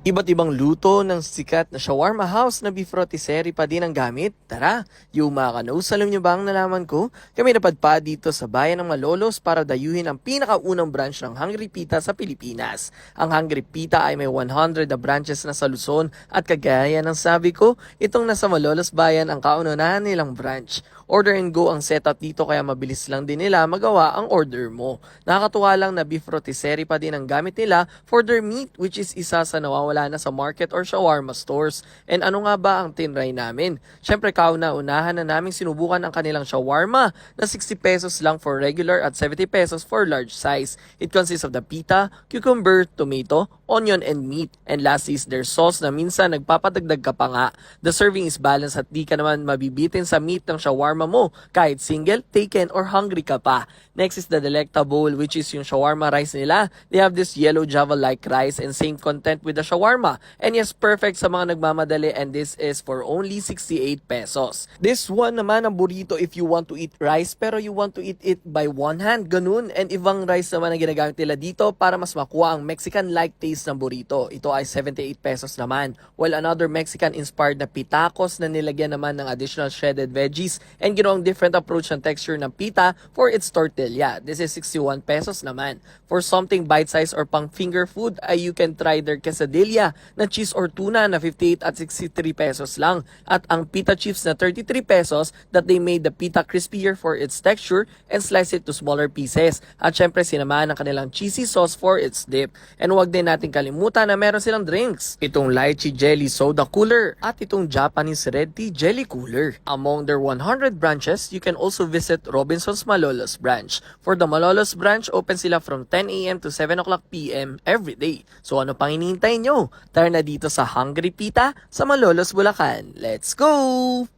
Iba't ibang luto ng sikat na shawarma house na beef rotisserie pa din ang gamit. Tara, yung mga kanos, alam nyo ba ang nalaman ko? Kami napadpa dito sa bayan ng Malolos para dayuhin ang pinakaunang branch ng Hungry Pita sa Pilipinas. Ang Hungry Pita ay may 100 na branches na sa Luzon at kagaya ng sabi ko, itong nasa Malolos bayan ang kaunahan nilang branch. Order and go ang setup dito kaya mabilis lang din nila magawa ang order mo. Nakakatuwa lang na beef rotisserie pa din ang gamit nila for their meat which is isa sa nawawala na sa market or shawarma stores. And ano nga ba ang tinry namin? Syempre kauna-unahan na naming sinubukan ang kanilang shawarma na 60 pesos lang for regular at 70 pesos for large size. It consists of the pita, cucumber, tomato, onion, and meat. And last is their sauce na minsan nagpapadagdag ka pa nga. The serving is balanced at di ka naman mabibitin sa meat ng shawarma mo kahit single, taken, or hungry ka pa. Next is the Delecta Bowl which is yung shawarma rice nila. They have this yellow java-like rice and same content with the shawarma. And yes, perfect sa mga nagmamadali and this is for only 68 pesos. This one naman ang burrito if you want to eat rice pero you want to eat it by one hand, ganun. And ibang rice naman ang ginagamit nila dito para mas makuha ang Mexican-like taste ng burrito. Ito ay 78 pesos naman. While another Mexican-inspired na pitacos na nilagyan naman ng additional shredded veggies and ginawang different approach ng texture ng pita for its tortilla. This is 61 pesos naman. For something bite-sized or pang finger food ay you can try their quesadilla na cheese or tuna na 58 at 63 pesos lang. At ang pita chips na 33 pesos that they made the pita crispier for its texture and slice it to smaller pieces. At syempre sinamahan ng kanilang cheesy sauce for its dip. And huwag din natin kalimutan na meron silang drinks. Itong lychee jelly soda cooler at itong Japanese red tea jelly cooler. Among their 100 branches, you can also visit Robinson's Malolos branch. For the Malolos branch, open sila from 10 a.m. to 7 o'clock p.m. every day. So ano pang hinihintay nyo? Tara na dito sa Hungry Pita sa Malolos, Bulacan. Let's go!